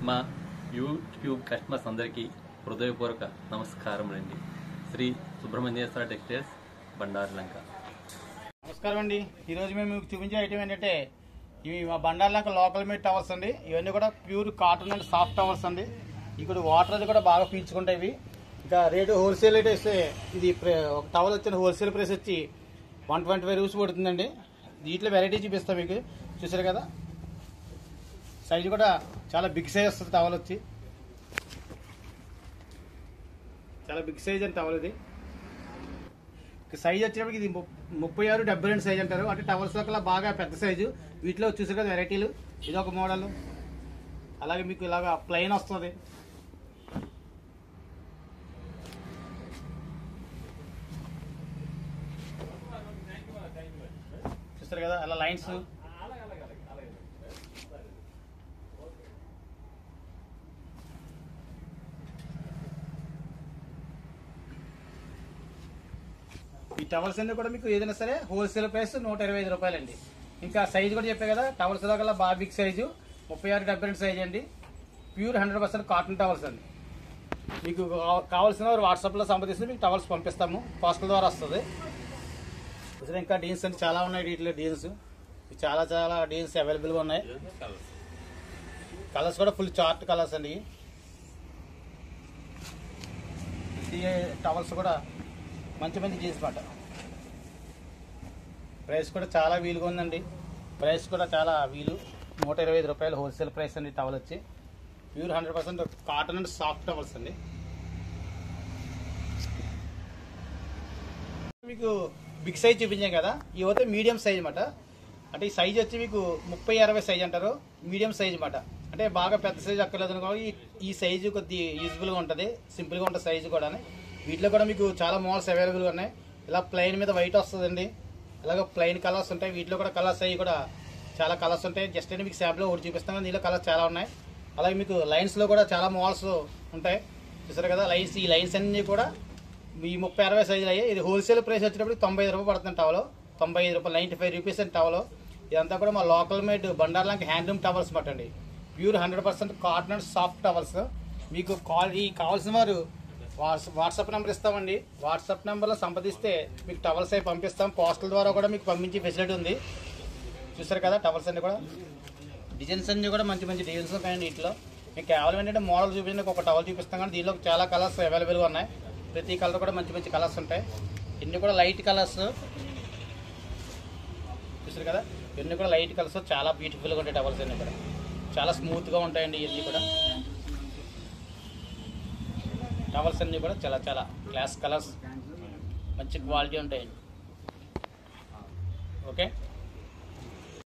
మా YouTube customers అందరికీ హృదయపూర్వక నమస్కారములండి. శ్రీ సుబ్రహ్మణ్యేశ్వర టెక్స్టైల్స్ బండారులంక. నమస్కారం అండి. ఈరోజు మేము మీకు చూపించే ఐటమ్ ఏంటంటే ఇవి మా బండారులంక లోకల్ మేడ్ టవర్స్ అండి. ఇవన్నీ కూడా pure cotton and soft towers అండి. ఇక్కడ వాటర్ అది కూడా బాగా పీల్చుకుంటాయి ఇవి. ఇంకా రేటు హోల్సేల్ రేట్ వేస్తే ఇది ఒక టవల్ వచ్చిన హోల్సేల్ ప్రైస్ వచ్చి 125 రూపీస్ పడుతుందండి. దీంట్లో వెరైటీ చూపిస్తాం మీకు. చూసారు కదా, సైజు కూడా చాలా బిగ్ సైజ్ వస్తుంది. టవల్ వచ్చి చాలా బిగ్ సైజ్ అండి టవల్. ఇది సైజ్ వచ్చేటప్పటికి ఇది 36-72 సైజ్ అంటారు. అంటే టవల్స్ లో బాగా పెద్ద సైజు. వీటిలో చూసారు కదా వెరైటీలు. ఇది ఒక మోడల్. అలాగే మీకు ఇలాగా ప్లెయిన్ వస్తుంది. చూస్తారు కదా అలా లైన్స్. ఈ టవల్స్ అన్ని కూడా మీకు ఏదైనా సరే హోల్సేల్ ప్రైస్ 125 రూపాయలండి. ఇంకా సైజు కూడా చెప్పే కదా, టవల్స్ లో బాగా బిగ్ సైజు 36-72 సైజ్ అండి. ప్యూర్ 100% కాటన్ టవల్స్ అండి. మీకు కావాల్సిన వాట్సాప్ లో సంప్రదిస్తే మీకు టవల్స్ పంపిస్తాము. పోస్టల్ ద్వారా వస్తుంది. ఇంకా డీన్స్ అంటే చాలా ఉన్నాయి. వీటిలో డీన్స్ చాలా చాలా డీన్స్ అవైలబుల్గా ఉన్నాయి. కలర్స్ కూడా ఫుల్ చార్ట్ కలర్స్ అండి. ఈ టవల్స్ కూడా మంచి మంచి జీన్స్ మాట. ప్రైస్ కూడా చాలా వీలుగా ఉందండి. ప్రైస్ కూడా చాలా వీలు. 125 రూపాయలు హోల్సేల్ ప్రైస్ అండి. టవల్ వచ్చి pure 100% cotton and soft towels అండి. మీకు బిగ్ సైజ్ చూపించాం కదా, ఇవైతే మీడియం సైజ్ అన్నమాట. అంటే ఈ సైజ్ వచ్చి మీకు 30-60 సైజ్ అంటారు. మీడియం సైజ్ అన్నమాట. అంటే బాగా పెద్ద సైజ్ అక్కర్లేదు అనుకో, ఈ సైజు కొద్ది యూజ్ఫుల్గా ఉంటుంది. సింపుల్గా ఉంటుంది సైజు కూడా. వీటిలో కూడా మీకు చాలా మోడల్స్ అవైలబుల్గా ఉన్నాయి. ఇలా ప్లెయిన్ మీద వైట్ వస్తుందండి. అలాగే ప్లెయిన్ కలర్స్ ఉంటాయి. వీటిలో కూడా కలర్స్ అవి కూడా చాలా కలర్స్ ఉంటాయి. జస్ట్ అయితే మీకు శాంపుల్ ఒకటి చూపిస్తాను. దీనిలో కలర్స్ చాలా ఉన్నాయి. అలాగే మీకు లైన్స్లో కూడా చాలా మోడల్స్ ఉంటాయి. చూసారు కదా లైన్స్. ఈ లైన్స్ అన్నీ కూడా ఈ 30-60 సైజులు అయ్యాయి. ఇది హోల్సేల్ ప్రైస్ వచ్చేటప్పుడు 95 రూపాయలు పడుతుంది టవల్. 95 రూపాయలు, 95 రూపీస్ అండి టవల్. ఇదంతా కూడా మా local made Bandarulanka handloom towels మాట అండి. Pure 100% cotton and soft towels. మీకు కావాల్సిన వారు వాట్సాప్ నెంబర్ ఇస్తామండి. వాట్సాప్ నెంబర్లో సంప్రదిస్తే మీకు టవల్స్ అవి పంపిస్తాం. పోస్టల్ ద్వారా కూడా మీకు పంపించే ఫెసిలిటీ ఉంది. చూసారు కదా టవల్స్ అన్ని కూడా డిజైన్స్ అన్ని కూడా మంచి మంచి డిజైన్స్ ఉంటాయండి. వీటిలో మీకు కేవలం ఏంటంటే మోడల్ చూపించడానికి ఒక టవల్ చూపిస్తాం. కానీ దీనిలో చాలా కలర్స్ అవైలబుల్గా ఉన్నాయి. ప్రతి కలర్ కూడా మంచి మంచి కలర్స్ ఉంటాయి. ఇన్ని కూడా లైట్ కలర్స్. చూసారు కదా ఇవన్నీ కూడా లైట్ కలర్స్. చాలా బ్యూటిఫుల్గా ఉంటాయి టవల్స్ అన్నీ కూడా. చాలా స్మూత్గా ఉంటాయండి ఇవన్నీ కూడా. టవల్స్ అన్నీ కూడా చాలా చాలా క్లాస్ కలర్స్, మంచి క్వాలిటీ ఉంటాయండి. ఓకే.